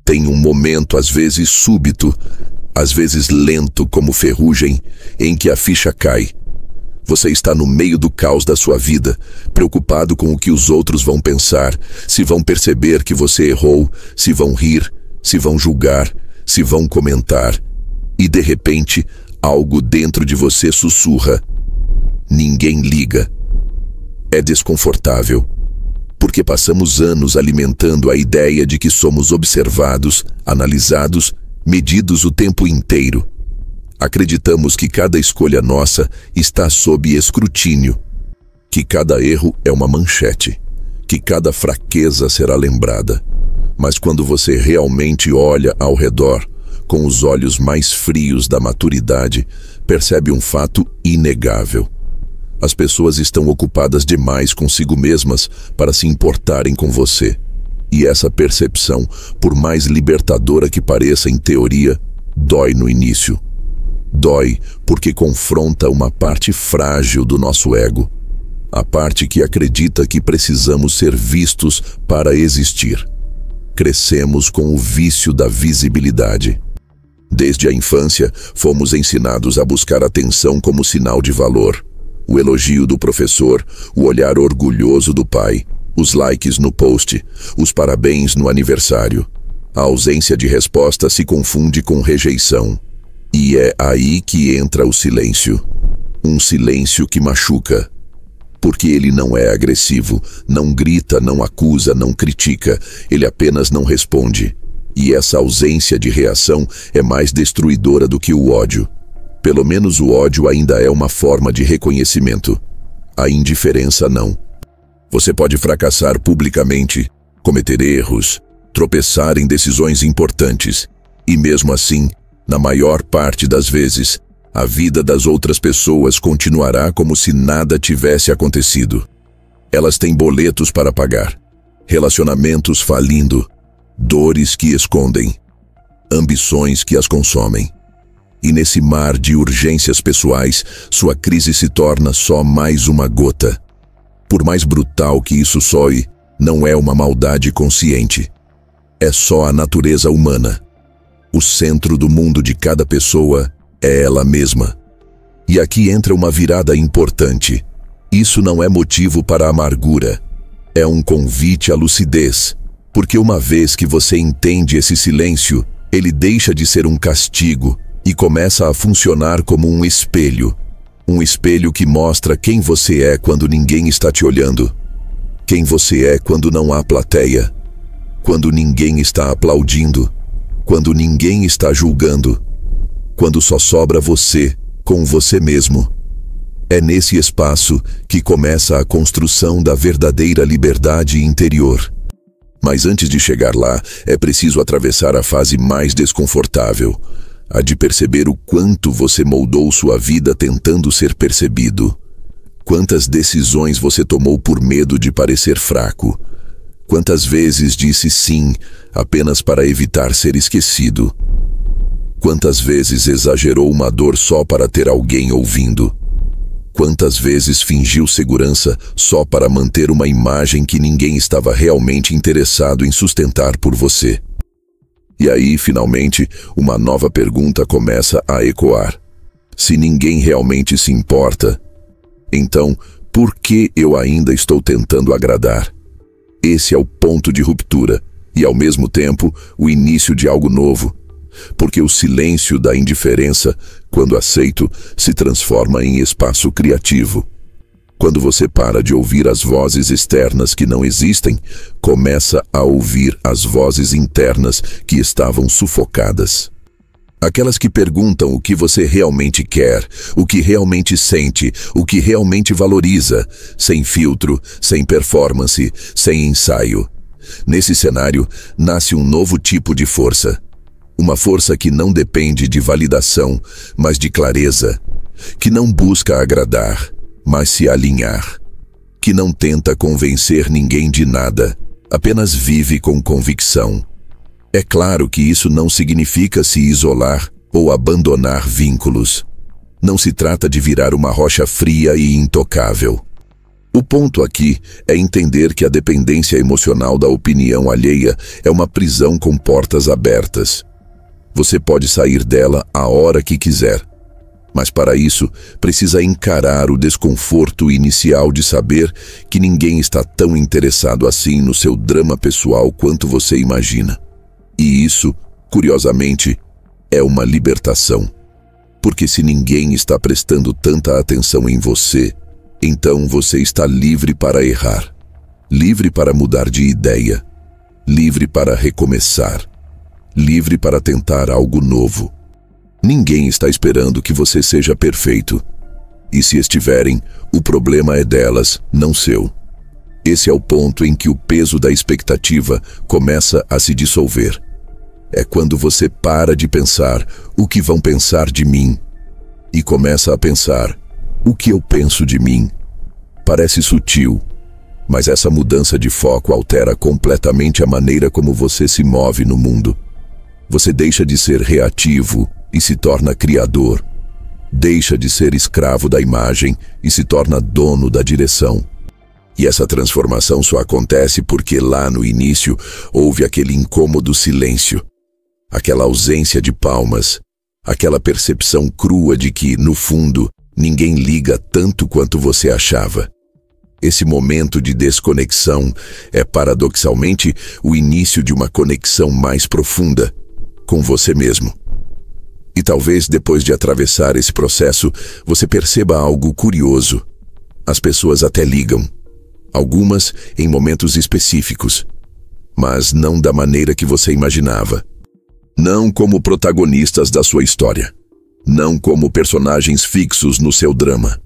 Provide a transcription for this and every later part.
tem um momento, às vezes súbito, às vezes lento como ferrugem, em que a ficha cai. Você está no meio do caos da sua vida, preocupado com o que os outros vão pensar, se vão perceber que você errou, se vão rir, se vão julgar, se vão comentar. E de repente, algo dentro de você sussurra: ninguém liga. É desconfortável, porque passamos anos alimentando a ideia de que somos observados, analisados, medidos o tempo inteiro. Acreditamos que cada escolha nossa está sob escrutínio, que cada erro é uma manchete, que cada fraqueza será lembrada. Mas quando você realmente olha ao redor, com os olhos mais frios da maturidade, percebe um fato inegável. As pessoas estão ocupadas demais consigo mesmas para se importarem com você. E essa percepção, por mais libertadora que pareça em teoria, dói no início. Dói porque confronta uma parte frágil do nosso ego, a parte que acredita que precisamos ser vistos para existir. Crescemos com o vício da visibilidade. Desde a infância, fomos ensinados a buscar atenção como sinal de valor. O elogio do professor, o olhar orgulhoso do pai, os likes no post, os parabéns no aniversário. A ausência de resposta se confunde com rejeição. E é aí que entra o silêncio. Um silêncio que machuca. Porque ele não é agressivo, não grita, não acusa, não critica, ele apenas não responde. E essa ausência de reação é mais destruidora do que o ódio. Pelo menos o ódio ainda é uma forma de reconhecimento. A indiferença não. Você pode fracassar publicamente, cometer erros, tropeçar em decisões importantes. E mesmo assim, na maior parte das vezes, a vida das outras pessoas continuará como se nada tivesse acontecido. Elas têm boletos para pagar, relacionamentos falindo, dores que escondem, ambições que as consomem. E nesse mar de urgências pessoais, sua crise se torna só mais uma gota. Por mais brutal que isso soe, não é uma maldade consciente. É só a natureza humana. O centro do mundo de cada pessoa é ela mesma. E aqui entra uma virada importante. Isso não é motivo para amargura. É um convite à lucidez. Porque uma vez que você entende esse silêncio, ele deixa de ser um castigo e começa a funcionar como um espelho. Um espelho que mostra quem você é quando ninguém está te olhando. Quem você é quando não há plateia. Quando ninguém está aplaudindo. Quando ninguém está julgando. Quando só sobra você com você mesmo. É nesse espaço que começa a construção da verdadeira liberdade interior. Mas antes de chegar lá, é preciso atravessar a fase mais desconfortável, a de perceber o quanto você moldou sua vida tentando ser percebido. Quantas decisões você tomou por medo de parecer fraco? Quantas vezes disse sim apenas para evitar ser esquecido? Quantas vezes exagerou uma dor só para ter alguém ouvindo? Quantas vezes fingiu segurança só para manter uma imagem que ninguém estava realmente interessado em sustentar por você? E aí, finalmente, uma nova pergunta começa a ecoar. Se ninguém realmente se importa, então, por que eu ainda estou tentando agradar? Esse é o ponto de ruptura e, ao mesmo tempo, o início de algo novo. Porque o silêncio da indiferença, quando aceito, se transforma em espaço criativo. Quando você para de ouvir as vozes externas que não existem, começa a ouvir as vozes internas que estavam sufocadas. Aquelas que perguntam o que você realmente quer, o que realmente sente, o que realmente valoriza, sem filtro, sem performance, sem ensaio. Nesse cenário, nasce um novo tipo de força. Uma força que não depende de validação, mas de clareza. Que não busca agradar, mas se alinhar. Que não tenta convencer ninguém de nada, apenas vive com convicção. É claro que isso não significa se isolar ou abandonar vínculos. Não se trata de virar uma rocha fria e intocável. O ponto aqui é entender que a dependência emocional da opinião alheia é uma prisão com portas abertas. Você pode sair dela a hora que quiser, mas para isso precisa encarar o desconforto inicial de saber que ninguém está tão interessado assim no seu drama pessoal quanto você imagina. E isso, curiosamente, é uma libertação. Porque se ninguém está prestando tanta atenção em você, então você está livre para errar, livre para mudar de ideia, livre para recomeçar, livre para tentar algo novo. Ninguém está esperando que você seja perfeito. E se estiverem, o problema é delas, não seu. Esse é o ponto em que o peso da expectativa começa a se dissolver. É quando você para de pensar o que vão pensar de mim e começa a pensar o que eu penso de mim. Parece sutil, mas essa mudança de foco altera completamente a maneira como você se move no mundo. Você deixa de ser reativo e se torna criador. Deixa de ser escravo da imagem e se torna dono da direção. E essa transformação só acontece porque lá no início houve aquele incômodo silêncio, aquela ausência de palmas, aquela percepção crua de que, no fundo, ninguém liga tanto quanto você achava. Esse momento de desconexão é, paradoxalmente, o início de uma conexão mais profunda com você mesmo. E talvez depois de atravessar esse processo, você perceba algo curioso. As pessoas até ligam, algumas em momentos específicos, mas não da maneira que você imaginava. Não como protagonistas da sua história, não como personagens fixos no seu drama.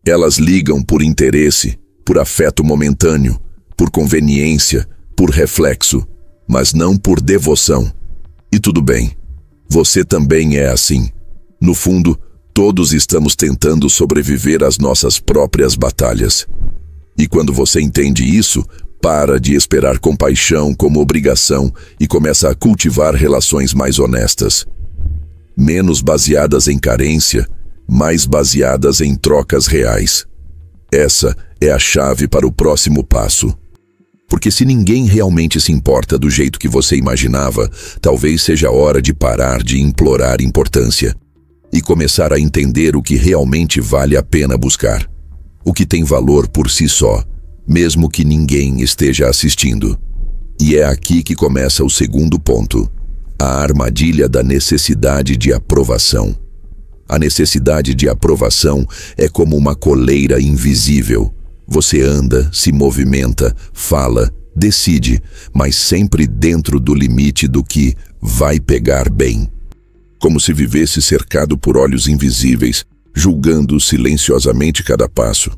Elas ligam por interesse, por afeto momentâneo, por conveniência, por reflexo, mas não por devoção. E tudo bem, você também é assim. No fundo, todos estamos tentando sobreviver às nossas próprias batalhas. E quando você entende isso, para de esperar compaixão como obrigação e começa a cultivar relações mais honestas. Menos baseadas em carência, mais baseadas em trocas reais. Essa é a chave para o próximo passo. Porque se ninguém realmente se importa do jeito que você imaginava, talvez seja a hora de parar de implorar importância e começar a entender o que realmente vale a pena buscar. O que tem valor por si só, mesmo que ninguém esteja assistindo. E é aqui que começa o segundo ponto, a armadilha da necessidade de aprovação. A necessidade de aprovação é como uma coleira invisível. Você anda, se movimenta, fala, decide, mas sempre dentro do limite do que vai pegar bem. Como se vivesse cercado por olhos invisíveis, julgando silenciosamente cada passo.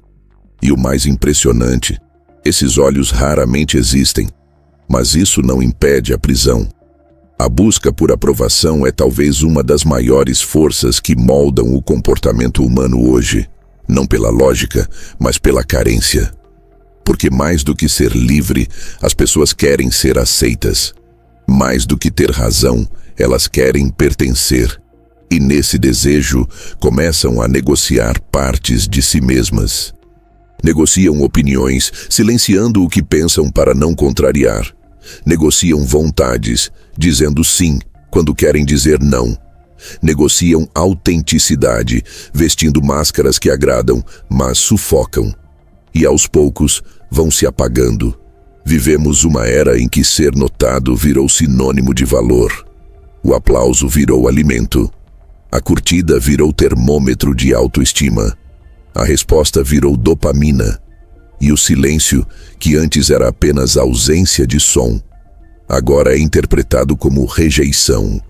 E o mais impressionante, esses olhos raramente existem, mas isso não impede a prisão. A busca por aprovação é talvez uma das maiores forças que moldam o comportamento humano hoje, não pela lógica, mas pela carência. Porque mais do que ser livre, as pessoas querem ser aceitas. Mais do que ter razão, elas querem pertencer. E nesse desejo, começam a negociar partes de si mesmas. Negociam opiniões, silenciando o que pensam para não contrariar. Negociam vontades, dizendo sim quando querem dizer não. Negociam autenticidade, vestindo máscaras que agradam, mas sufocam. E aos poucos vão se apagando. Vivemos uma era em que ser notado virou sinônimo de valor. O aplauso virou alimento. A curtida virou termômetro de autoestima. A resposta virou dopamina. E o silêncio, que antes era apenas ausência de som, agora é interpretado como rejeição.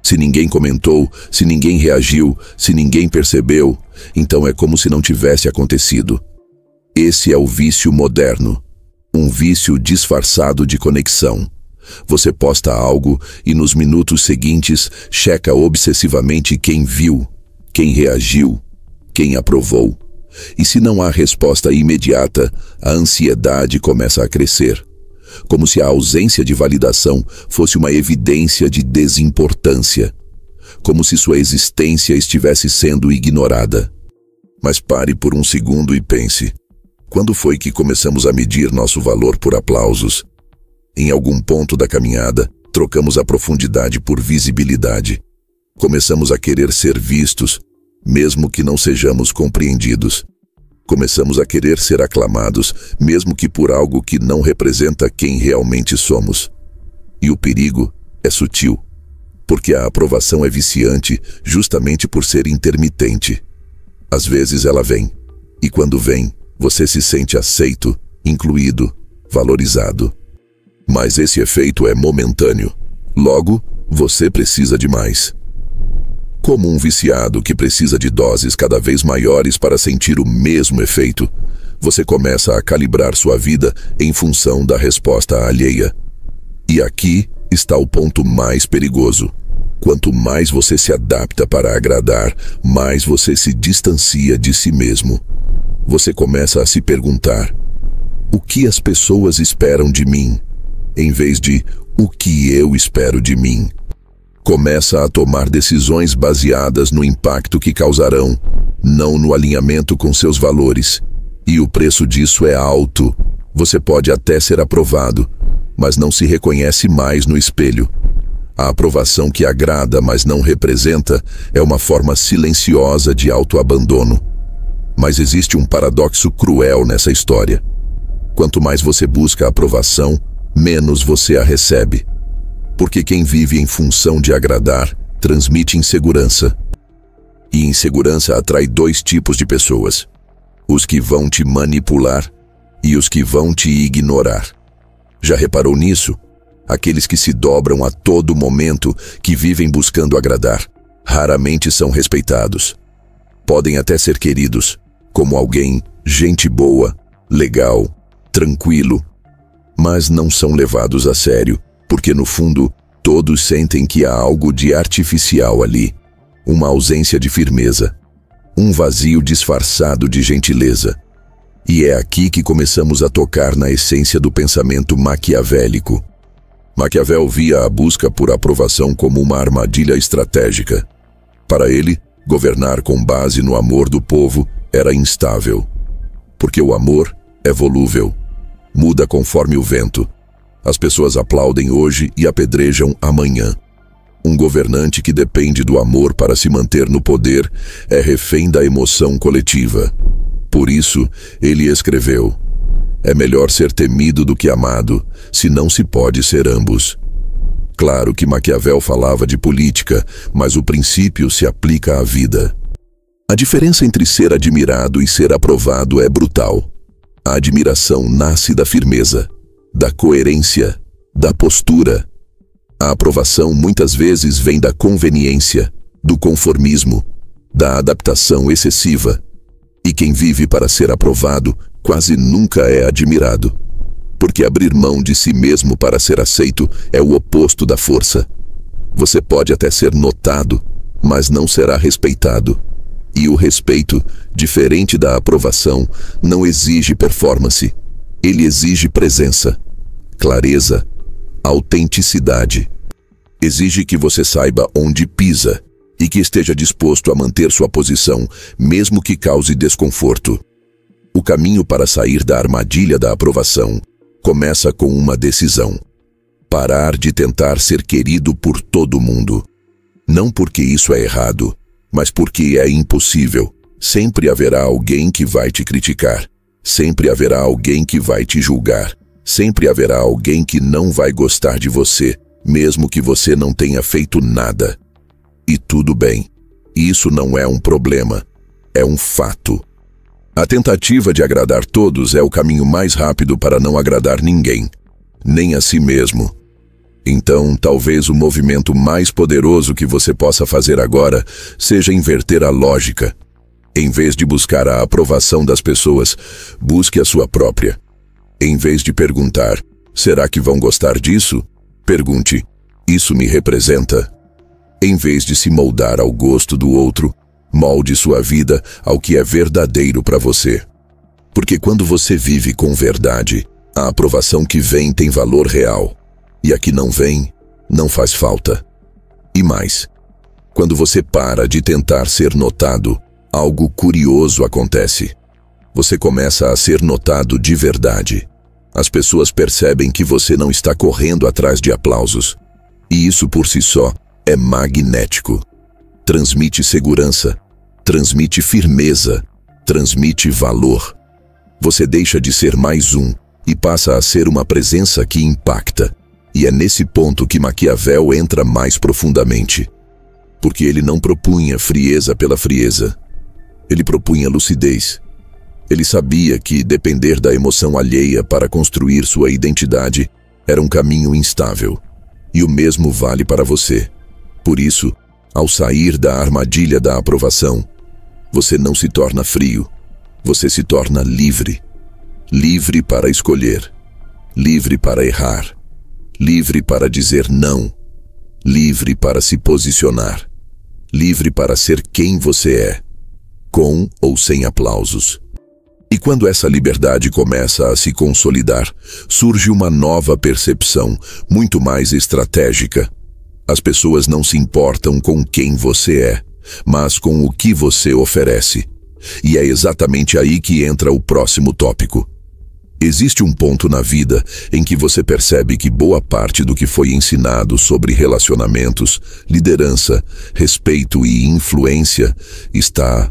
Se ninguém comentou, se ninguém reagiu, se ninguém percebeu, então é como se não tivesse acontecido. Esse é o vício moderno, um vício disfarçado de conexão. Você posta algo e nos minutos seguintes checa obsessivamente quem viu, quem reagiu, quem aprovou. E se não há resposta imediata, a ansiedade começa a crescer. Como se a ausência de validação fosse uma evidência de desimportância. Como se sua existência estivesse sendo ignorada. Mas pare por um segundo e pense. Quando foi que começamos a medir nosso valor por aplausos? Em algum ponto da caminhada, trocamos a profundidade por visibilidade. Começamos a querer ser vistos, mesmo que não sejamos compreendidos. Começamos a querer ser aclamados, mesmo que por algo que não representa quem realmente somos. E o perigo é sutil, porque a aprovação é viciante justamente por ser intermitente. Às vezes ela vem, e quando vem, você se sente aceito, incluído, valorizado. Mas esse efeito é momentâneo. Logo, você precisa de mais. Como um viciado que precisa de doses cada vez maiores para sentir o mesmo efeito, você começa a calibrar sua vida em função da resposta alheia. E aqui está o ponto mais perigoso. Quanto mais você se adapta para agradar, mais você se distancia de si mesmo. Você começa a se perguntar: o que as pessoas esperam de mim? Em vez de o que eu espero de mim. Começa a tomar decisões baseadas no impacto que causarão, não no alinhamento com seus valores. E o preço disso é alto. Você pode até ser aprovado, mas não se reconhece mais no espelho. A aprovação que agrada, mas não representa, é uma forma silenciosa de autoabandono. Mas existe um paradoxo cruel nessa história. Quanto mais você busca a aprovação, menos você a recebe. Porque quem vive em função de agradar, transmite insegurança. E insegurança atrai dois tipos de pessoas: os que vão te manipular e os que vão te ignorar. Já reparou nisso? Aqueles que se dobram a todo momento, que vivem buscando agradar, raramente são respeitados. Podem até ser queridos, como alguém, gente boa, legal, tranquilo, mas não são levados a sério, porque no fundo, todos sentem que há algo de artificial ali, uma ausência de firmeza, um vazio disfarçado de gentileza. E é aqui que começamos a tocar na essência do pensamento maquiavélico. Maquiavel via a busca por aprovação como uma armadilha estratégica. Para ele, governar com base no amor do povo era instável. Porque o amor é volúvel, muda conforme o vento. As pessoas aplaudem hoje e apedrejam amanhã. Um governante que depende do amor para se manter no poder é refém da emoção coletiva. Por isso, ele escreveu: é melhor ser temido do que amado, se não se pode ser ambos. Claro que Maquiavel falava de política, mas o princípio se aplica à vida. A diferença entre ser admirado e ser aprovado é brutal. A admiração nasce da firmeza, da coerência, da postura. A aprovação muitas vezes vem da conveniência, do conformismo, da adaptação excessiva. E quem vive para ser aprovado quase nunca é admirado. Porque abrir mão de si mesmo para ser aceito é o oposto da força. Você pode até ser notado, mas não será respeitado. E o respeito, diferente da aprovação, não exige performance. Ele exige presença, clareza, autenticidade. Exige que você saiba onde pisa e que esteja disposto a manter sua posição, mesmo que cause desconforto. O caminho para sair da armadilha da aprovação começa com uma decisão: parar de tentar ser querido por todo mundo. Não porque isso é errado, mas porque é impossível. Sempre haverá alguém que vai te criticar. Sempre haverá alguém que vai te julgar. Sempre haverá alguém que não vai gostar de você, mesmo que você não tenha feito nada. E tudo bem. Isso não é um problema. É um fato. A tentativa de agradar todos é o caminho mais rápido para não agradar ninguém, nem a si mesmo. Então, talvez o movimento mais poderoso que você possa fazer agora seja inverter a lógica. Em vez de buscar a aprovação das pessoas, busque a sua própria. Em vez de perguntar: será que vão gostar disso? Pergunte: isso me representa? Em vez de se moldar ao gosto do outro, molde sua vida ao que é verdadeiro para você. Porque quando você vive com verdade, a aprovação que vem tem valor real. E a que não vem, não faz falta. E mais, quando você para de tentar ser notado, algo curioso acontece. você começa a ser notado de verdade. As pessoas percebem que você não está correndo atrás de aplausos. E isso por si só é magnético. Transmite segurança, transmite firmeza, transmite valor. Você deixa de ser mais um e passa a ser uma presença que impacta. E é nesse ponto que Maquiavel entra mais profundamente. Porque ele não propunha frieza pela frieza. Ele propunha lucidez. Ele sabia que depender da emoção alheia para construir sua identidade era um caminho instável. E o mesmo vale para você. Por isso, ao sair da armadilha da aprovação, você não se torna frio, você se torna livre. Livre para escolher, livre para errar, livre para dizer não, livre para se posicionar, livre para ser quem você é, com ou sem aplausos. E quando essa liberdade começa a se consolidar, surge uma nova percepção, muito mais estratégica. As pessoas não se importam com quem você é, mas com o que você oferece. E é exatamente aí que entra o próximo tópico. Existe um ponto na vida em que você percebe que boa parte do que foi ensinado sobre relacionamentos, liderança, respeito e influência está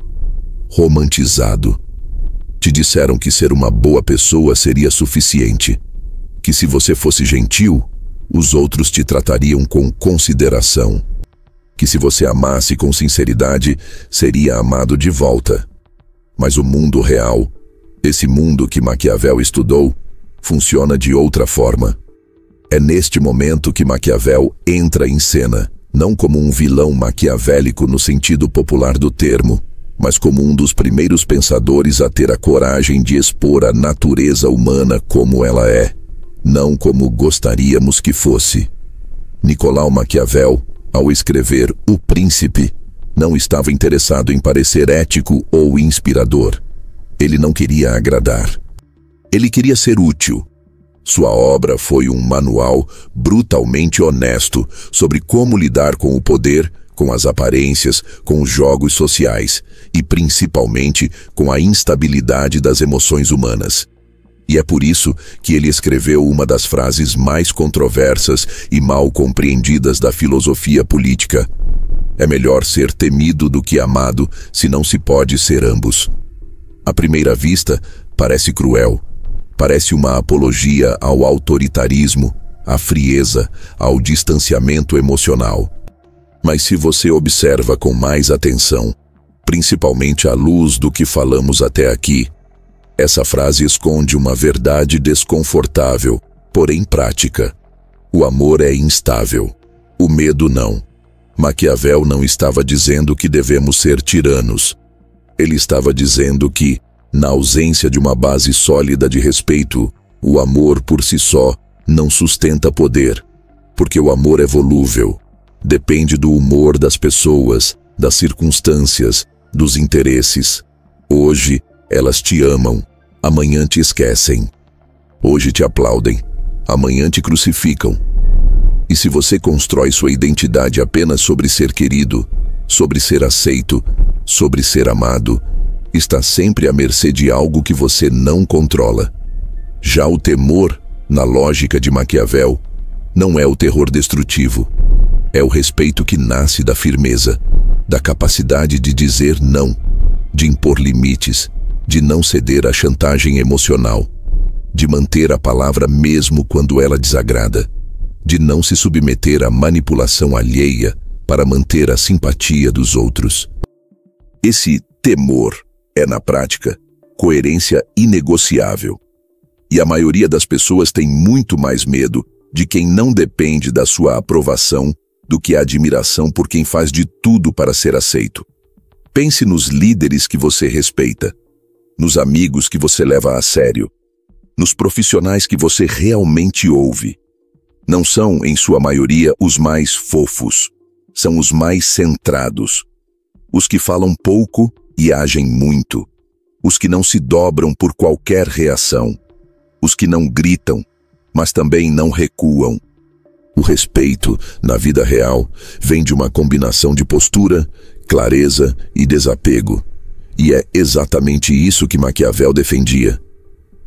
romantizado. Te disseram que ser uma boa pessoa seria suficiente, que se você fosse gentil, os outros te tratariam com consideração, que se você amasse com sinceridade, seria amado de volta. Mas o mundo real, esse mundo que Maquiavel estudou, funciona de outra forma. É neste momento que Maquiavel entra em cena, não como um vilão maquiavélico no sentido popular do termo, mas como um dos primeiros pensadores a ter a coragem de expor a natureza humana como ela é, não como gostaríamos que fosse. Nicolau Maquiavel, ao escrever O Príncipe, não estava interessado em parecer ético ou inspirador. Ele não queria agradar. Ele queria ser útil. Sua obra foi um manual brutalmente honesto sobre como lidar com o poder, com as aparências, com os jogos sociais e, principalmente, com a instabilidade das emoções humanas. E é por isso que ele escreveu uma das frases mais controversas e mal compreendidas da filosofia política. É melhor ser temido do que amado, se não se pode ser ambos. À primeira vista, parece cruel. Parece uma apologia ao autoritarismo, à frieza, ao distanciamento emocional. Mas se você observa com mais atenção, principalmente à luz do que falamos até aqui, essa frase esconde uma verdade desconfortável, porém prática. O amor é instável, o medo não. Maquiavel não estava dizendo que devemos ser tiranos. Ele estava dizendo que, na ausência de uma base sólida de respeito, o amor por si só não sustenta poder, porque o amor é volúvel. Depende do humor das pessoas, das circunstâncias, dos interesses. Hoje, elas te amam, amanhã te esquecem. Hoje te aplaudem, amanhã te crucificam. E se você constrói sua identidade apenas sobre ser querido, sobre ser aceito, sobre ser amado, está sempre à mercê de algo que você não controla. Já o temor, na lógica de Maquiavel, não é o terror destrutivo. É o respeito que nasce da firmeza, da capacidade de dizer não, de impor limites, de não ceder à chantagem emocional, de manter a palavra mesmo quando ela desagrada, de não se submeter à manipulação alheia para manter a simpatia dos outros. Esse temor é, na prática, coerência inegociável. E a maioria das pessoas tem muito mais medo de quem não depende da sua aprovação do que a admiração por quem faz de tudo para ser aceito. Pense nos líderes que você respeita, nos amigos que você leva a sério, nos profissionais que você realmente ouve. Não são, em sua maioria, os mais fofos, são os mais centrados, os que falam pouco e agem muito, os que não se dobram por qualquer reação, os que não gritam, mas também não recuam. O respeito, na vida real, vem de uma combinação de postura, clareza e desapego. E é exatamente isso que Maquiavel defendia.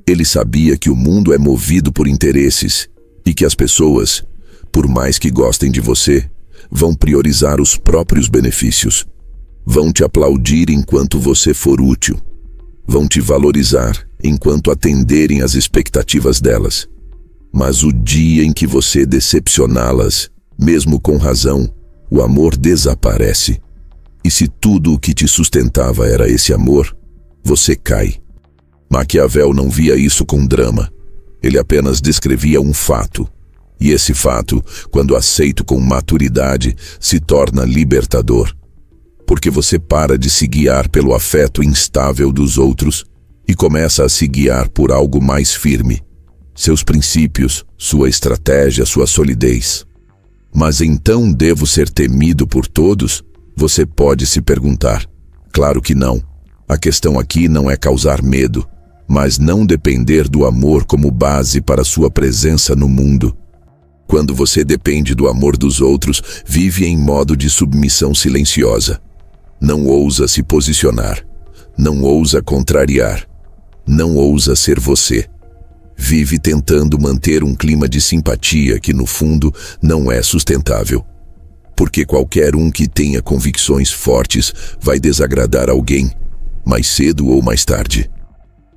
Ele sabia que o mundo é movido por interesses e que as pessoas, por mais que gostem de você, vão priorizar os próprios benefícios. Vão te aplaudir enquanto você for útil. Vão te valorizar enquanto atenderem às expectativas delas. Mas o dia em que você decepcioná-las, mesmo com razão, o amor desaparece. E se tudo o que te sustentava era esse amor, você cai. Maquiavel não via isso com drama. Ele apenas descrevia um fato. E esse fato, quando aceito com maturidade, se torna libertador. Porque você para de se guiar pelo afeto instável dos outros e começa a se guiar por algo mais firme. Seus princípios, sua estratégia, sua solidez. Mas então devo ser temido por todos? Você pode se perguntar. Claro que não. A questão aqui não é causar medo, mas não depender do amor como base para sua presença no mundo. Quando você depende do amor dos outros, vive em modo de submissão silenciosa. Não ousa se posicionar. Não ousa contrariar. Não ousa ser você. Vive tentando manter um clima de simpatia que, no fundo, não é sustentável. Porque qualquer um que tenha convicções fortes vai desagradar alguém, mais cedo ou mais tarde.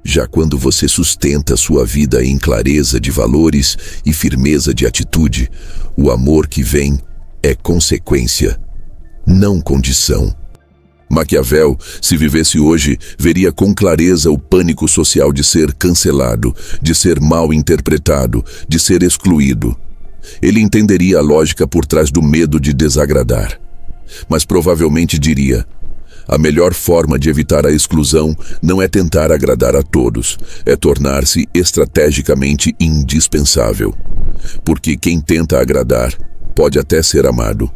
Já quando você sustenta sua vida em clareza de valores e firmeza de atitude, o amor que vem é consequência, não condição. Maquiavel, se vivesse hoje, veria com clareza o pânico social de ser cancelado, de ser mal interpretado, de ser excluído. Ele entenderia a lógica por trás do medo de desagradar. Mas provavelmente diria: a melhor forma de evitar a exclusão não é tentar agradar a todos, é tornar-se estrategicamente indispensável. Porque quem tenta agradar pode até ser amado,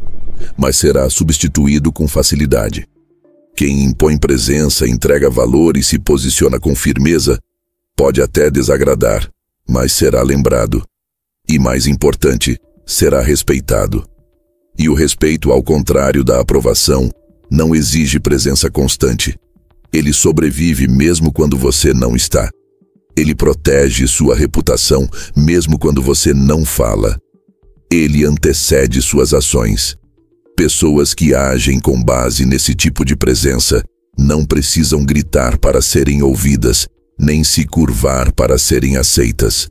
mas será substituído com facilidade. Quem impõe presença, entrega valor e se posiciona com firmeza pode até desagradar, mas será lembrado. E mais importante, será respeitado. E o respeito, ao contrário da aprovação, não exige presença constante. Ele sobrevive mesmo quando você não está. Ele protege sua reputação mesmo quando você não fala. Ele antecede suas ações. Pessoas que agem com base nesse tipo de presença não precisam gritar para serem ouvidas, nem se curvar para serem aceitas.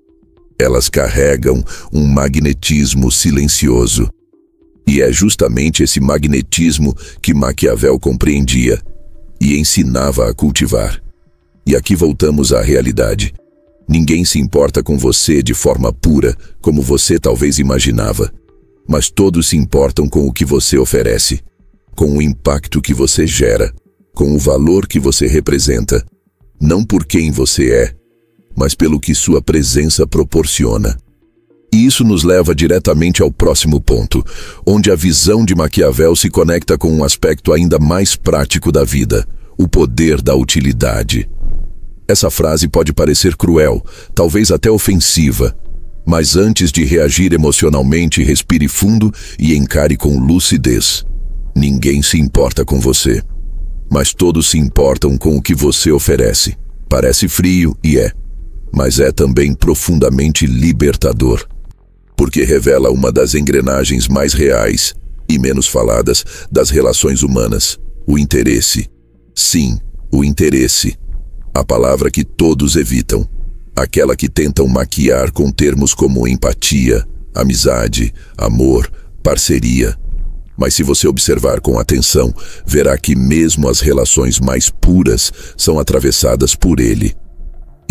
Elas carregam um magnetismo silencioso. E é justamente esse magnetismo que Maquiavel compreendia e ensinava a cultivar. E aqui voltamos à realidade. Ninguém se importa com você de forma pura, como você talvez imaginava. Mas todos se importam com o que você oferece, com o impacto que você gera, com o valor que você representa, não por quem você é, mas pelo que sua presença proporciona. E isso nos leva diretamente ao próximo ponto, onde a visão de Maquiavel se conecta com um aspecto ainda mais prático da vida, o poder da utilidade. Essa frase pode parecer cruel, talvez até ofensiva, mas antes de reagir emocionalmente, respire fundo e encare com lucidez. Ninguém se importa com você, mas todos se importam com o que você oferece. Parece frio e é, mas é também profundamente libertador, porque revela uma das engrenagens mais reais e menos faladas das relações humanas, o interesse. Sim, o interesse. A palavra que todos evitam. Aquela que tentam maquiar com termos como empatia, amizade, amor, parceria. Mas se você observar com atenção, verá que mesmo as relações mais puras são atravessadas por ele.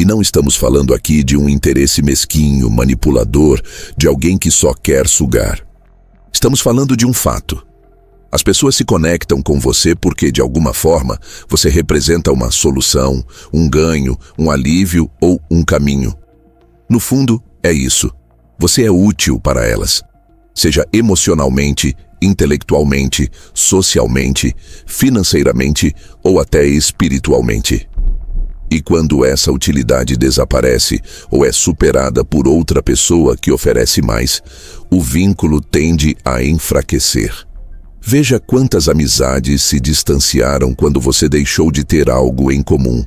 E não estamos falando aqui de um interesse mesquinho, manipulador, de alguém que só quer sugar. Estamos falando de um fato. As pessoas se conectam com você porque, de alguma forma, você representa uma solução, um ganho, um alívio ou um caminho. No fundo, é isso. Você é útil para elas. Seja emocionalmente, intelectualmente, socialmente, financeiramente ou até espiritualmente. E quando essa utilidade desaparece ou é superada por outra pessoa que oferece mais, o vínculo tende a enfraquecer. Veja quantas amizades se distanciaram quando você deixou de ter algo em comum.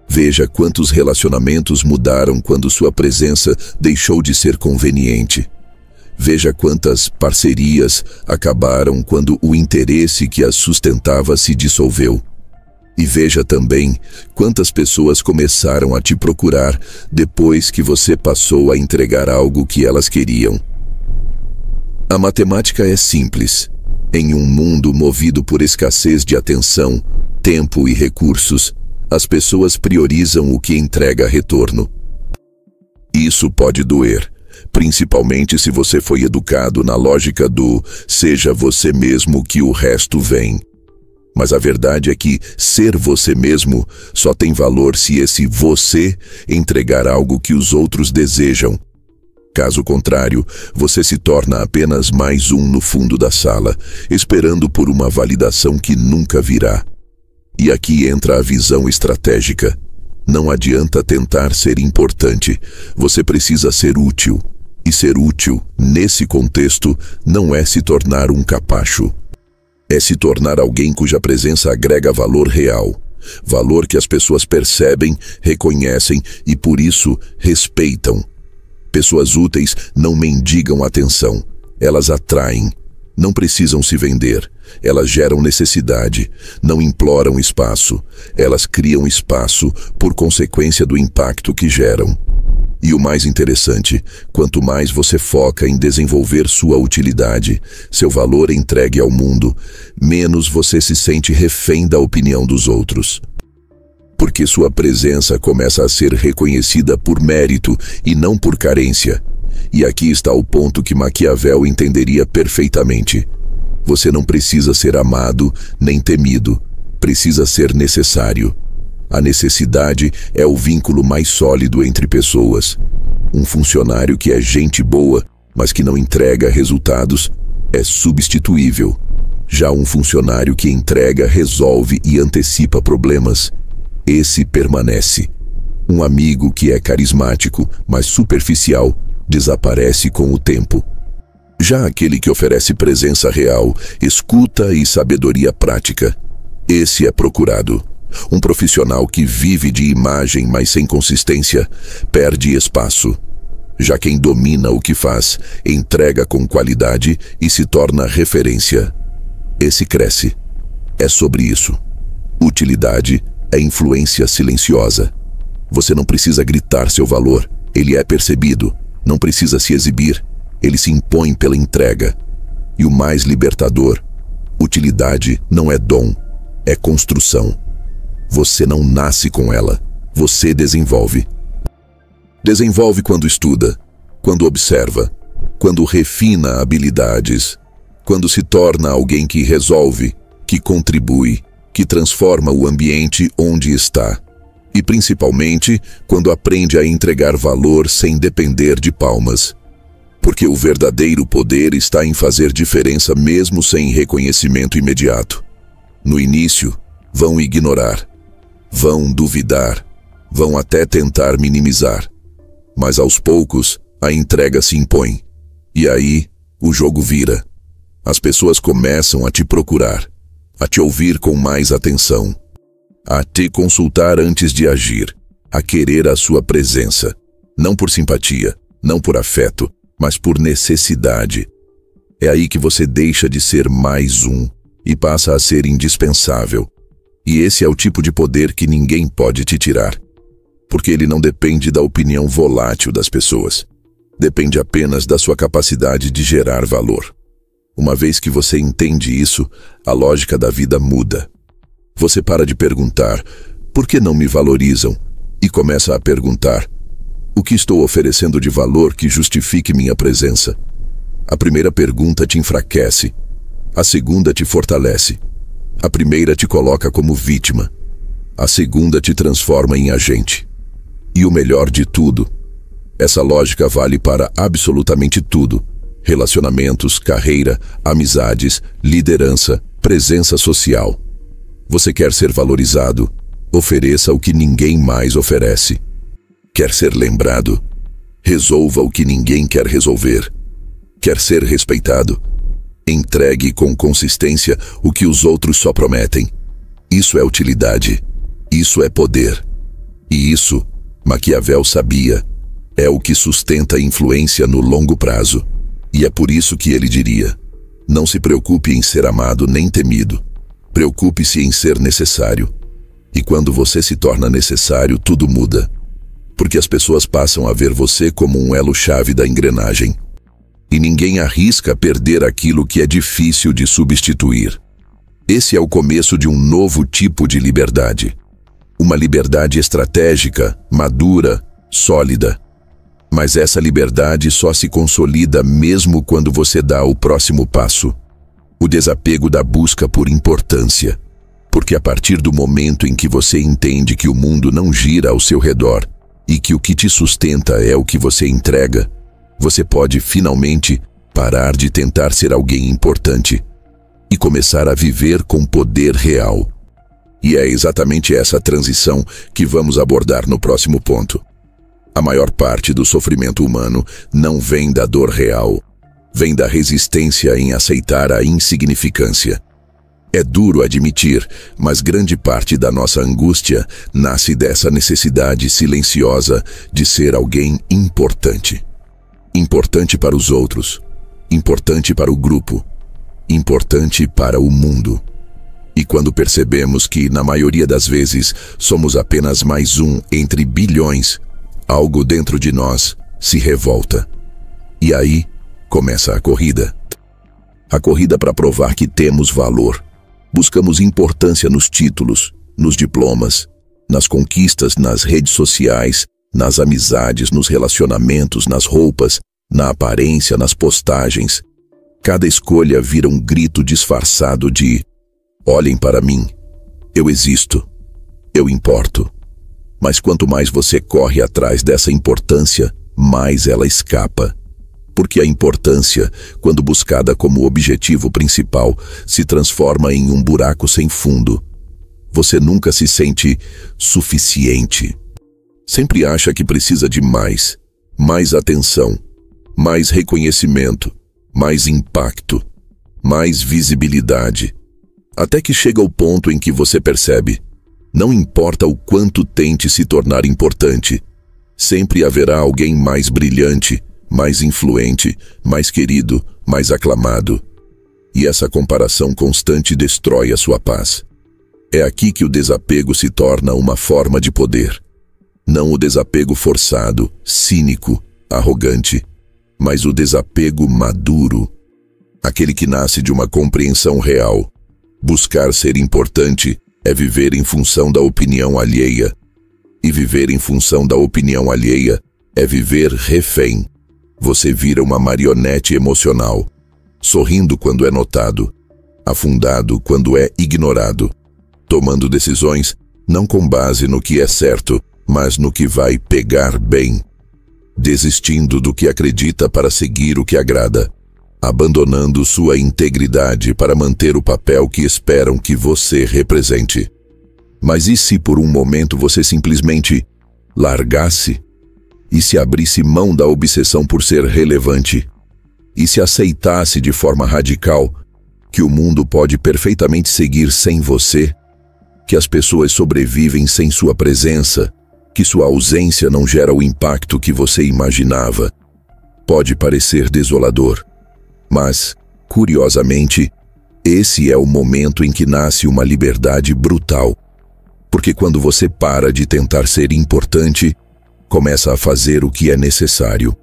Veja quantos relacionamentos mudaram quando sua presença deixou de ser conveniente. Veja quantas parcerias acabaram quando o interesse que as sustentava se dissolveu. E veja também quantas pessoas começaram a te procurar depois que você passou a entregar algo que elas queriam. A matemática é simples. Em um mundo movido por escassez de atenção, tempo e recursos, as pessoas priorizam o que entrega retorno. Isso pode doer, principalmente se você foi educado na lógica do seja você mesmo que o resto vem. Mas a verdade é que ser você mesmo só tem valor se esse você entregar algo que os outros desejam. Caso contrário, você se torna apenas mais um no fundo da sala, esperando por uma validação que nunca virá. E aqui entra a visão estratégica. Não adianta tentar ser importante, você precisa ser útil. E ser útil, nesse contexto, não é se tornar um capacho. É se tornar alguém cuja presença agrega valor real. Valor que as pessoas percebem, reconhecem e, por isso, respeitam. Pessoas úteis não mendigam atenção, elas atraem. Não precisam se vender, elas geram necessidade, não imploram espaço, elas criam espaço por consequência do impacto que geram. E o mais interessante, quanto mais você foca em desenvolver sua utilidade, seu valor entregue ao mundo, menos você se sente refém da opinião dos outros. Porque sua presença começa a ser reconhecida por mérito e não por carência. E aqui está o ponto que Maquiavel entenderia perfeitamente. Você não precisa ser amado nem temido, precisa ser necessário. A necessidade é o vínculo mais sólido entre pessoas. Um funcionário que é gente boa, mas que não entrega resultados, é substituível. Já um funcionário que entrega, resolve e antecipa problemas, esse permanece. Um amigo que é carismático, mas superficial, desaparece com o tempo. Já aquele que oferece presença real, escuta e sabedoria prática, esse é procurado. Um profissional que vive de imagem, mas sem consistência, perde espaço. Já quem domina o que faz, entrega com qualidade e se torna referência. Esse cresce. É sobre isso. Utilidade é influência silenciosa. Você não precisa gritar seu valor, ele é percebido. Não precisa se exibir, ele se impõe pela entrega. E o mais libertador, utilidade não é dom, é construção. Você não nasce com ela, você desenvolve. Desenvolve quando estuda, quando observa, quando refina habilidades, quando se torna alguém que resolve, que contribui, que transforma o ambiente onde está. E principalmente quando aprende a entregar valor sem depender de palmas. Porque o verdadeiro poder está em fazer diferença mesmo sem reconhecimento imediato. No início, vão ignorar. Vão duvidar, vão até tentar minimizar. Mas aos poucos, a entrega se impõe. E aí, o jogo vira. As pessoas começam a te procurar, a te ouvir com mais atenção, a te consultar antes de agir, a querer a sua presença. Não por simpatia, não por afeto, mas por necessidade. É aí que você deixa de ser mais um e passa a ser indispensável. E esse é o tipo de poder que ninguém pode te tirar. Porque ele não depende da opinião volátil das pessoas. Depende apenas da sua capacidade de gerar valor. Uma vez que você entende isso, a lógica da vida muda. Você para de perguntar, por que não me valorizam? E começa a perguntar, o que estou oferecendo de valor que justifique minha presença? A primeira pergunta te enfraquece. A segunda te fortalece. A primeira te coloca como vítima. A segunda te transforma em agente. E o melhor de tudo, essa lógica vale para absolutamente tudo. Relacionamentos, carreira, amizades, liderança, presença social. Você quer ser valorizado? Ofereça o que ninguém mais oferece. Quer ser lembrado? Resolva o que ninguém quer resolver. Quer ser respeitado? Entregue com consistência o que os outros só prometem. Isso é utilidade. Isso é poder. E isso, Maquiavel sabia, é o que sustenta a influência no longo prazo. E é por isso que ele diria: não se preocupe em ser amado nem temido. Preocupe-se em ser necessário. E quando você se torna necessário, tudo muda. Porque as pessoas passam a ver você como um elo-chave da engrenagem. E ninguém arrisca perder aquilo que é difícil de substituir. Esse é o começo de um novo tipo de liberdade. Uma liberdade estratégica, madura, sólida. Mas essa liberdade só se consolida mesmo quando você dá o próximo passo. O desapego da busca por importância. Porque a partir do momento em que você entende que o mundo não gira ao seu redor e que o que te sustenta é o que você entrega, você pode finalmente parar de tentar ser alguém importante e começar a viver com poder real. E é exatamente essa transição que vamos abordar no próximo ponto. A maior parte do sofrimento humano não vem da dor real, vem da resistência em aceitar a insignificância. É duro admitir, mas grande parte da nossa angústia nasce dessa necessidade silenciosa de ser alguém importante. Importante para os outros, importante para o grupo, importante para o mundo. E quando percebemos que, na maioria das vezes, somos apenas mais um entre bilhões, algo dentro de nós se revolta. E aí começa a corrida. A corrida para provar que temos valor. Buscamos importância nos títulos, nos diplomas, nas conquistas nas redes sociais, nas amizades, nos relacionamentos, nas roupas, na aparência, nas postagens. Cada escolha vira um grito disfarçado de: olhem para mim, eu existo, eu importo. Mas quanto mais você corre atrás dessa importância, mais ela escapa. Porque a importância, quando buscada como objetivo principal, se transforma em um buraco sem fundo. Você nunca se sente suficiente. Sempre acha que precisa de mais atenção, mais reconhecimento, mais impacto, mais visibilidade. Até que chega o ponto em que você percebe: não importa o quanto tente se tornar importante, sempre haverá alguém mais brilhante, mais influente, mais querido, mais aclamado. E essa comparação constante destrói a sua paz. É aqui que o desapego se torna uma forma de poder. Não o desapego forçado, cínico, arrogante, mas o desapego maduro. Aquele que nasce de uma compreensão real. Buscar ser importante é viver em função da opinião alheia. E viver em função da opinião alheia é viver refém. Você vira uma marionete emocional, sorrindo quando é notado, afundado quando é ignorado, tomando decisões não com base no que é certo, mas no que vai pegar bem, desistindo do que acredita para seguir o que agrada, abandonando sua integridade para manter o papel que esperam que você represente. Mas e se por um momento você simplesmente largasse? E se abrisse mão da obsessão por ser relevante? E se aceitasse de forma radical que o mundo pode perfeitamente seguir sem você? Que as pessoas sobrevivem sem sua presença? Que sua ausência não gera o impacto que você imaginava? Pode parecer desolador, mas, curiosamente, esse é o momento em que nasce uma liberdade brutal. Porque quando você para de tentar ser importante, começa a fazer o que é necessário.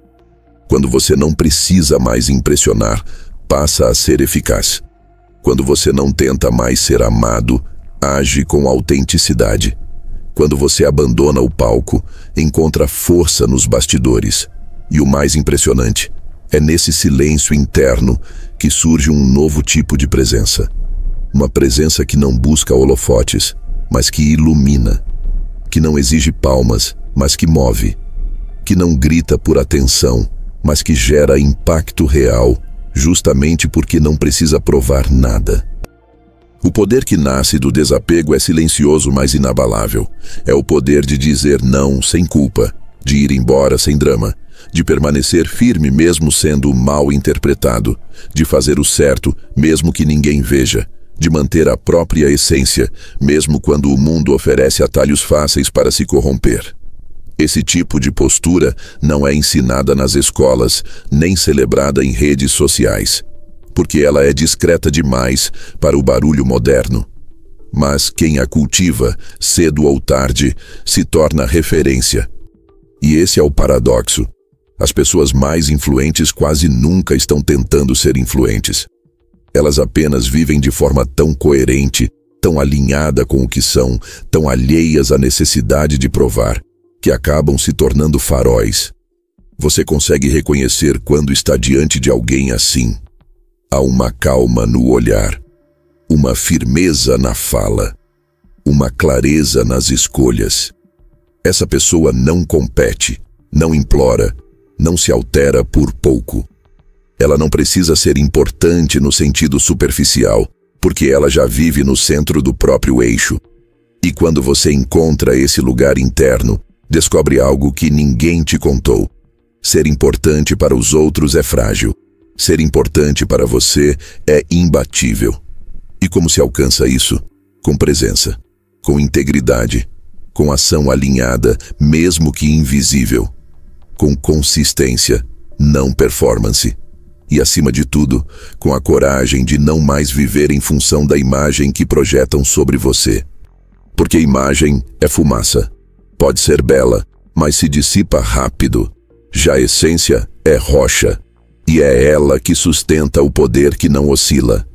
Quando você não precisa mais impressionar, passa a ser eficaz. Quando você não tenta mais ser amado, age com autenticidade. Quando você abandona o palco, encontra força nos bastidores. E o mais impressionante, é nesse silêncio interno que surge um novo tipo de presença. Uma presença que não busca holofotes, mas que ilumina. Que não exige palmas, mas que move. Que não grita por atenção, mas que gera impacto real, justamente porque não precisa provar nada. O poder que nasce do desapego é silencioso, mas inabalável. É o poder de dizer não sem culpa, de ir embora sem drama, de permanecer firme mesmo sendo mal interpretado, de fazer o certo mesmo que ninguém veja, de manter a própria essência, mesmo quando o mundo oferece atalhos fáceis para se corromper. Esse tipo de postura não é ensinada nas escolas, nem celebrada em redes sociais, porque ela é discreta demais para o barulho moderno. Mas quem a cultiva, cedo ou tarde, se torna referência. E esse é o paradoxo. As pessoas mais influentes quase nunca estão tentando ser influentes. Elas apenas vivem de forma tão coerente, tão alinhada com o que são, tão alheias à necessidade de provar, que acabam se tornando faróis. Você consegue reconhecer quando está diante de alguém assim. Há uma calma no olhar, uma firmeza na fala, uma clareza nas escolhas. Essa pessoa não compete, não implora, não se altera por pouco. Ela não precisa ser importante no sentido superficial, porque ela já vive no centro do próprio eixo. E quando você encontra esse lugar interno, descobre algo que ninguém te contou. Ser importante para os outros é frágil. Ser importante para você é imbatível. E como se alcança isso? Com presença, com integridade, com ação alinhada, mesmo que invisível, com consistência, não performance. E, acima de tudo, com a coragem de não mais viver em função da imagem que projetam sobre você. Porque imagem é fumaça. Pode ser bela, mas se dissipa rápido. Já a essência é rocha, e é ela que sustenta o poder que não oscila.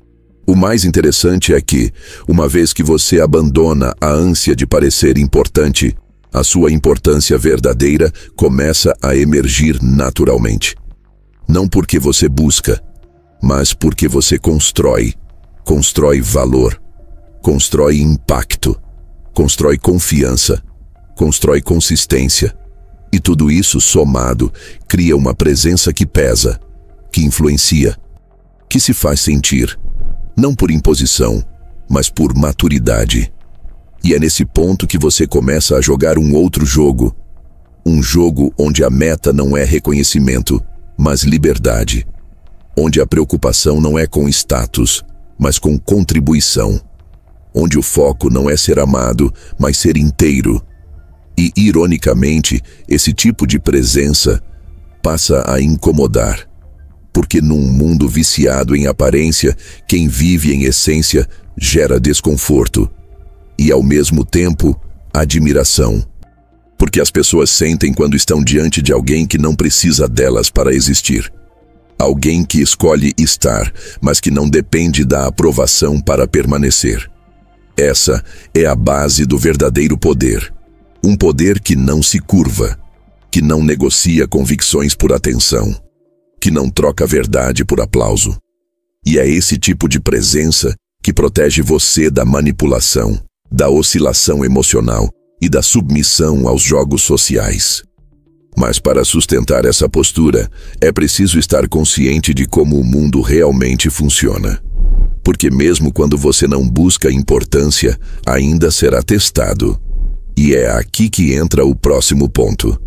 O mais interessante é que, uma vez que você abandona a ânsia de parecer importante, a sua importância verdadeira começa a emergir naturalmente. Não porque você busca, mas porque você constrói. Constrói valor, constrói impacto, constrói confiança, constrói consistência. E tudo isso somado cria uma presença que pesa, que influencia, que se faz sentir, não por imposição, mas por maturidade. E é nesse ponto que você começa a jogar um outro jogo. Um jogo onde a meta não é reconhecimento, mas liberdade. Onde a preocupação não é com status, mas com contribuição. Onde o foco não é ser amado, mas ser inteiro. E, ironicamente, esse tipo de presença passa a incomodar. Porque num mundo viciado em aparência, quem vive em essência gera desconforto. E, ao mesmo tempo, admiração. Porque as pessoas sentem quando estão diante de alguém que não precisa delas para existir. Alguém que escolhe estar, mas que não depende da aprovação para permanecer. Essa é a base do verdadeiro poder. Um poder que não se curva, que não negocia convicções por atenção, que não troca verdade por aplauso. E é esse tipo de presença que protege você da manipulação, da oscilação emocional e da submissão aos jogos sociais. Mas para sustentar essa postura, é preciso estar consciente de como o mundo realmente funciona. Porque mesmo quando você não busca importância, ainda será testado. E é aqui que entra o próximo ponto.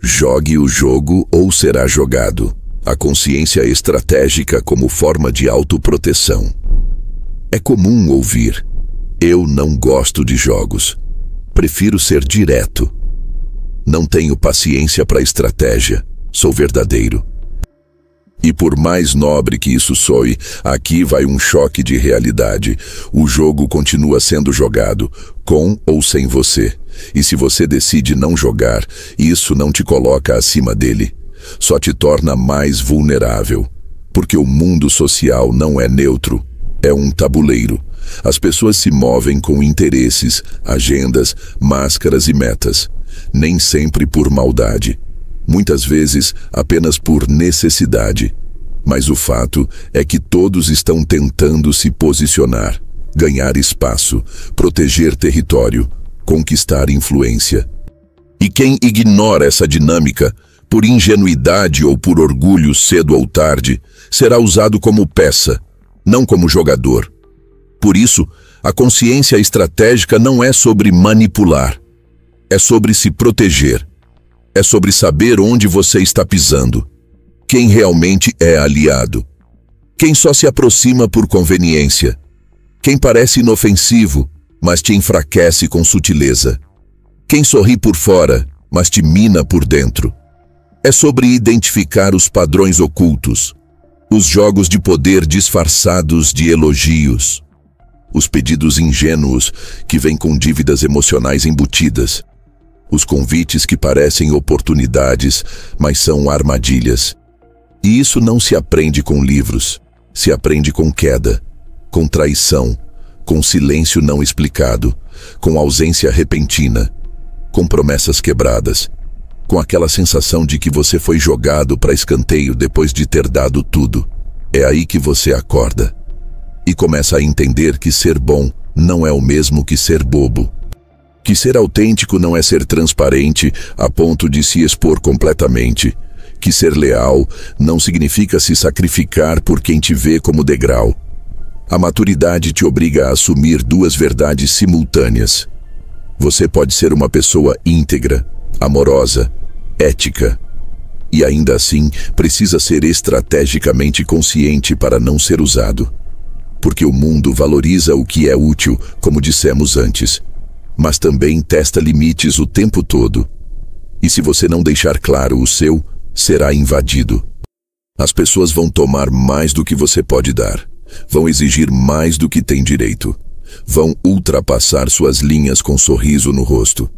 Jogue o jogo ou será jogado. A consciência estratégica como forma de autoproteção. É comum ouvir: eu não gosto de jogos. Prefiro ser direto. Não tenho paciência para estratégia. Sou verdadeiro. E por mais nobre que isso soe, aqui vai um choque de realidade. O jogo continua sendo jogado, com ou sem você. E se você decide não jogar, isso não te coloca acima dele. Só te torna mais vulnerável. Porque o mundo social não é neutro, é um tabuleiro. As pessoas se movem com interesses, agendas, máscaras e metas. Nem sempre por maldade. Muitas vezes apenas por necessidade. Mas o fato é que todos estão tentando se posicionar, ganhar espaço, proteger território, conquistar influência. E quem ignora essa dinâmica, por ingenuidade ou por orgulho cedo ou tarde, será usado como peça, não como jogador. Por isso, a consciência estratégica não é sobre manipular, é sobre se proteger. É sobre saber onde você está pisando. Quem realmente é aliado. Quem só se aproxima por conveniência. Quem parece inofensivo, mas te enfraquece com sutileza. Quem sorri por fora, mas te mina por dentro. É sobre identificar os padrões ocultos, os jogos de poder disfarçados de elogios, os pedidos ingênuos que vêm com dívidas emocionais embutidas, os convites que parecem oportunidades, mas são armadilhas. E isso não se aprende com livros, se aprende com queda, com traição, com silêncio não explicado, com ausência repentina, com promessas quebradas, com aquela sensação de que você foi jogado para escanteio depois de ter dado tudo. É aí que você acorda e começa a entender que ser bom não é o mesmo que ser bobo. Que ser autêntico não é ser transparente a ponto de se expor completamente. Que ser leal não significa se sacrificar por quem te vê como degrau. A maturidade te obriga a assumir duas verdades simultâneas. Você pode ser uma pessoa íntegra, amorosa, ética, e ainda assim precisa ser estrategicamente consciente para não ser usado. Porque o mundo valoriza o que é útil, como dissemos antes, mas também testa limites o tempo todo. E se você não deixar claro o seu, será invadido. As pessoas vão tomar mais do que você pode dar, vão exigir mais do que tem direito, vão ultrapassar suas linhas com sorriso no rosto,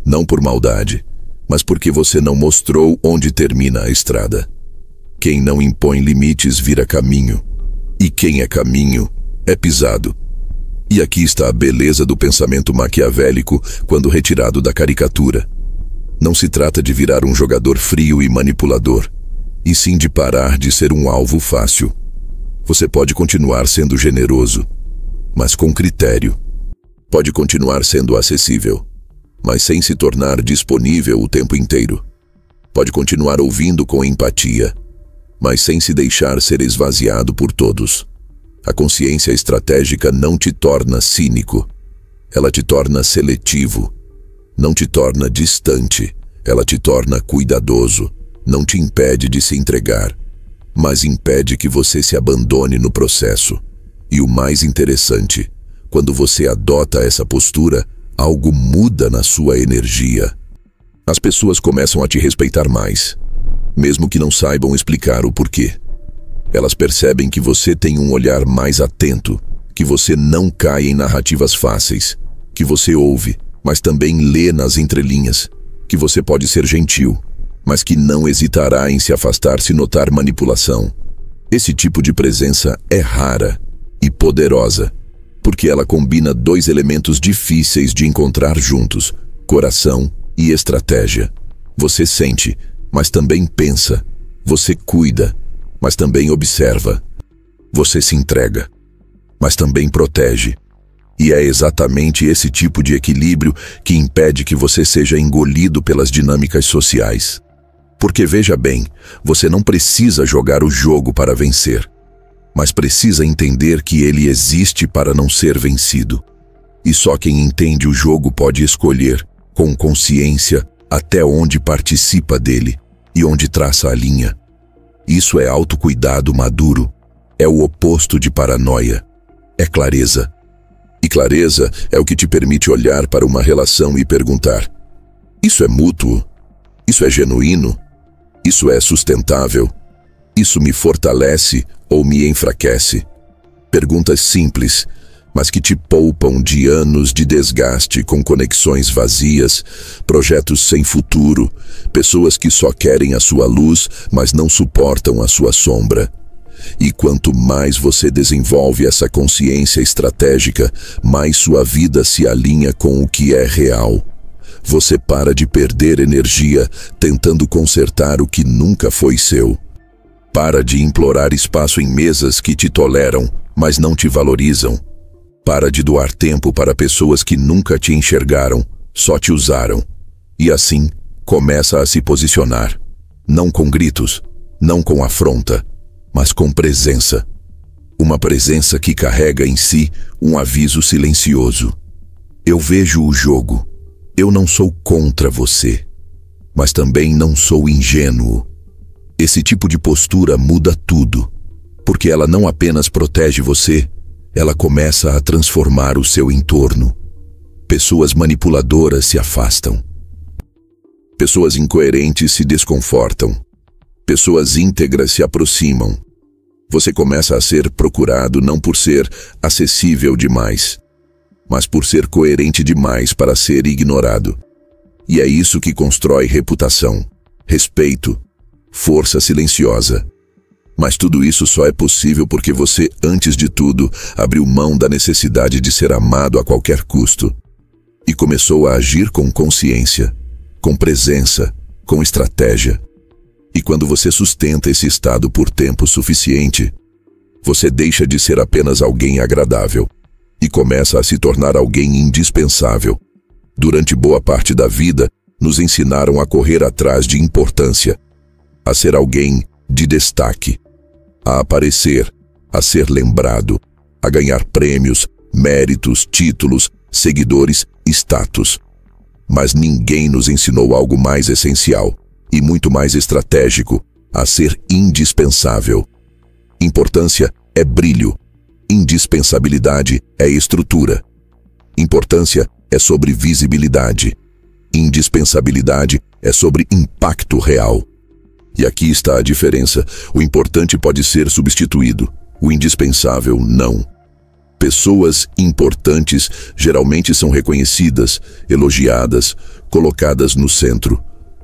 não por maldade, mas porque você não mostrou onde termina a estrada. Quem não impõe limites vira caminho, e quem é caminho é pisado. E aqui está a beleza do pensamento maquiavélico quando retirado da caricatura. Não se trata de virar um jogador frio e manipulador, e sim de parar de ser um alvo fácil. Você pode continuar sendo generoso, mas com critério. Pode continuar sendo acessível, mas sem se tornar disponível o tempo inteiro. Pode continuar ouvindo com empatia, mas sem se deixar ser esvaziado por todos. A consciência estratégica não te torna cínico, ela te torna seletivo. Não te torna distante, ela te torna cuidadoso. Não te impede de se entregar, mas impede que você se abandone no processo. E o mais interessante, quando você adota essa postura, algo muda na sua energia. As pessoas começam a te respeitar mais, mesmo que não saibam explicar o porquê. Elas percebem que você tem um olhar mais atento, que você não cai em narrativas fáceis, que você ouve, mas também lê nas entrelinhas, que você pode ser gentil, mas que não hesitará em se afastar se notar manipulação. Esse tipo de presença é rara e poderosa, porque ela combina dois elementos difíceis de encontrar juntos: coração e estratégia. Você sente, mas também pensa. Você cuida, mas também observa. Você se entrega, mas também protege. E é exatamente esse tipo de equilíbrio que impede que você seja engolido pelas dinâmicas sociais. Porque veja bem, você não precisa jogar o jogo para vencer, mas precisa entender que ele existe para não ser vencido. E só quem entende o jogo pode escolher, com consciência, até onde participa dele e onde traça a linha. Isso é autocuidado maduro, é o oposto de paranoia, é clareza. E clareza é o que te permite olhar para uma relação e perguntar: isso é mútuo? Isso é genuíno? Isso é sustentável? Isso me fortalece ou me enfraquece? Perguntas simples, mas que te poupam de anos de desgaste com conexões vazias, projetos sem futuro, pessoas que só querem a sua luz, mas não suportam a sua sombra. E quanto mais você desenvolve essa consciência estratégica, mais sua vida se alinha com o que é real. Você para de perder energia tentando consertar o que nunca foi seu. Para de implorar espaço em mesas que te toleram, mas não te valorizam. Para de doar tempo para pessoas que nunca te enxergaram, só te usaram. E assim, começa a se posicionar. Não com gritos, não com afronta, mas com presença. Uma presença que carrega em si um aviso silencioso. Eu vejo o jogo. Eu não sou contra você. mas também não sou ingênuo. Esse tipo de postura muda tudo, porque ela não apenas protege você, ela começa a transformar o seu entorno. Pessoas manipuladoras se afastam. Pessoas incoerentes se desconfortam. Pessoas íntegras se aproximam. Você começa a ser procurado não por ser acessível demais, mas por ser coerente demais para ser ignorado. E é isso que constrói reputação, respeito, força silenciosa. Mas tudo isso só é possível porque você, antes de tudo, abriu mão da necessidade de ser amado a qualquer custo e começou a agir com consciência, com presença, com estratégia. E quando você sustenta esse estado por tempo suficiente, você deixa de ser apenas alguém agradável e começa a se tornar alguém indispensável. Durante boa parte da vida, nos ensinaram a correr atrás de importância, a ser alguém de destaque, a aparecer, a ser lembrado, a ganhar prêmios, méritos, títulos, seguidores, status. Mas ninguém nos ensinou algo mais essencial e muito mais estratégico, a ser indispensável. Importância é brilho, indispensabilidade é estrutura. Importância é sobre visibilidade, indispensabilidade é sobre impacto real. E aqui está a diferença: o importante pode ser substituído, o indispensável não. Pessoas importantes geralmente são reconhecidas, elogiadas, colocadas no centro.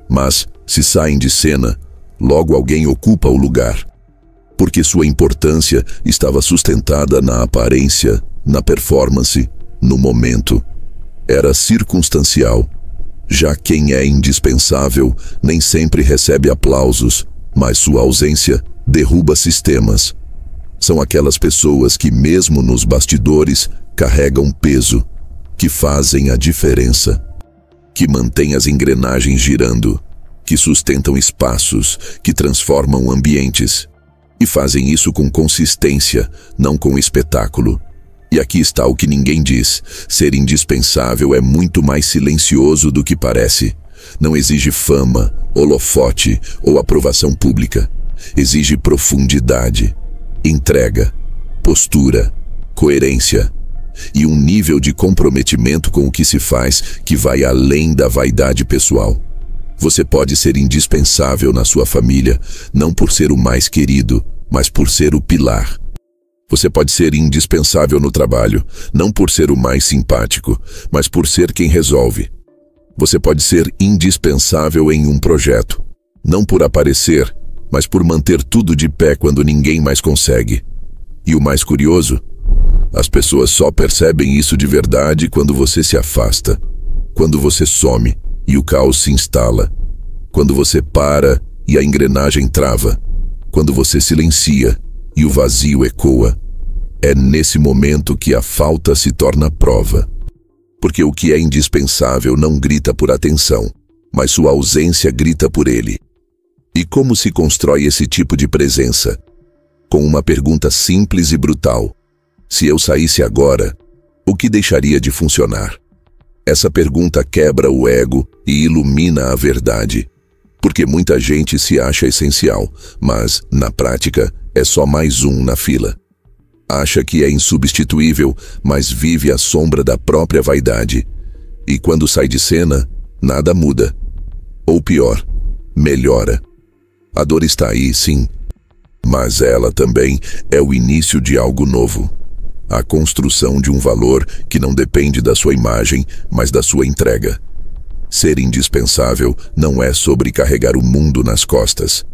Mas, se saem de cena, logo alguém ocupa o lugar. Porque sua importância estava sustentada na aparência, na performance, no momento. Era circunstancial. Já quem é indispensável nem sempre recebe aplausos, mas sua ausência derruba sistemas. São aquelas pessoas que, mesmo nos bastidores, carregam peso, que fazem a diferença, que mantêm as engrenagens girando, que sustentam espaços, que transformam ambientes. E fazem isso com consistência, não com espetáculo. E aqui está o que ninguém diz: ser indispensável é muito mais silencioso do que parece. Não exige fama, holofote ou aprovação pública. Exige profundidade, entrega, postura, coerência e um nível de comprometimento com o que se faz que vai além da vaidade pessoal. Você pode ser indispensável na sua família, não por ser o mais querido, mas por ser o pilar. Você pode ser indispensável no trabalho, não por ser o mais simpático, mas por ser quem resolve. Você pode ser indispensável em um projeto, não por aparecer, mas por manter tudo de pé quando ninguém mais consegue. E o mais curioso, as pessoas só percebem isso de verdade quando você se afasta, quando você some e o caos se instala, quando você para e a engrenagem trava, quando você silencia e o vazio ecoa. É nesse momento que a falta se torna prova. Porque o que é indispensável não grita por atenção, mas sua ausência grita por ele. E como se constrói esse tipo de presença? Com uma pergunta simples e brutal: se eu saísse agora, o que deixaria de funcionar? Essa pergunta quebra o ego e ilumina a verdade. Porque muita gente se acha essencial, mas, na prática, é só mais um na fila. Acha que é insubstituível, mas vive à sombra da própria vaidade. E quando sai de cena, nada muda. Ou pior, melhora. A dor está aí, sim, mas ela também é o início de algo novo. A construção de um valor que não depende da sua imagem, mas da sua entrega. Ser indispensável não é sobre carregar o mundo nas costas.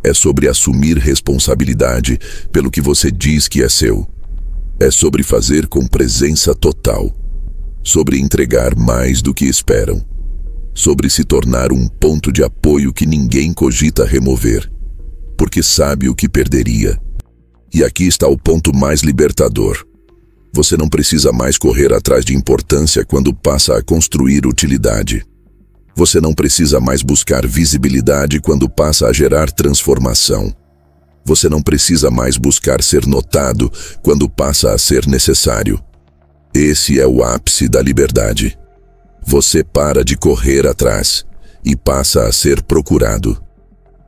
É sobre assumir responsabilidade pelo que você diz que é seu. É sobre fazer com presença total. Sobre entregar mais do que esperam. Sobre se tornar um ponto de apoio que ninguém cogita remover, porque sabe o que perderia. E aqui está o ponto mais libertador. Você não precisa mais correr atrás de importância quando passa a construir utilidade. Você não precisa mais buscar visibilidade quando passa a gerar transformação. Você não precisa mais buscar ser notado quando passa a ser necessário. Esse é o ápice da liberdade. Você para de correr atrás e passa a ser procurado.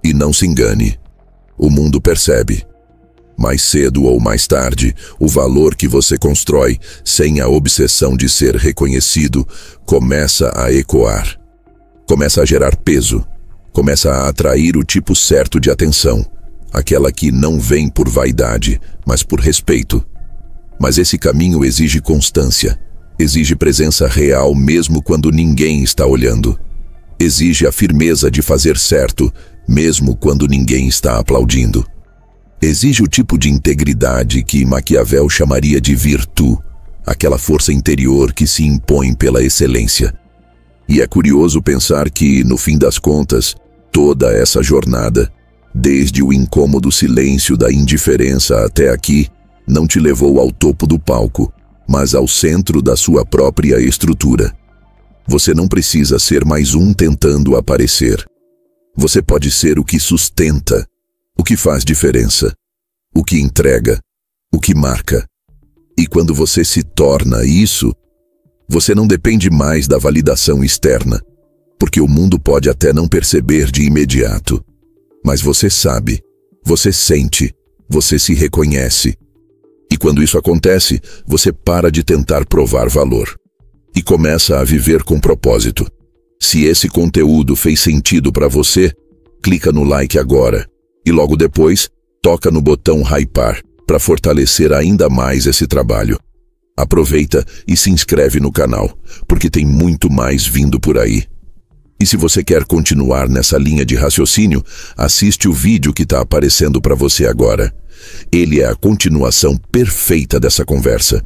E não se engane, o mundo percebe. Mais cedo ou mais tarde, o valor que você constrói, sem a obsessão de ser reconhecido, começa a ecoar. Começa a gerar peso. Começa a atrair o tipo certo de atenção. Aquela que não vem por vaidade, mas por respeito. Mas esse caminho exige constância. Exige presença real mesmo quando ninguém está olhando. Exige a firmeza de fazer certo, mesmo quando ninguém está aplaudindo. Exige o tipo de integridade que Maquiavel chamaria de virtude, aquela força interior que se impõe pela excelência. E é curioso pensar que, no fim das contas, toda essa jornada, desde o incômodo silêncio da indiferença até aqui, não te levou ao topo do palco, mas ao centro da sua própria estrutura. Você não precisa ser mais um tentando aparecer. Você pode ser o que sustenta, o que faz diferença, o que entrega, o que marca. E quando você se torna isso, você não depende mais da validação externa, porque o mundo pode até não perceber de imediato. Mas você sabe, você sente, você se reconhece. E quando isso acontece, você para de tentar provar valor e começa a viver com propósito. Se esse conteúdo fez sentido para você, clica no like agora e logo depois toca no botão hypar para fortalecer ainda mais esse trabalho. Aproveita e se inscreve no canal, porque tem muito mais vindo por aí. E se você quer continuar nessa linha de raciocínio, assiste o vídeo que está aparecendo para você agora. Ele é a continuação perfeita dessa conversa.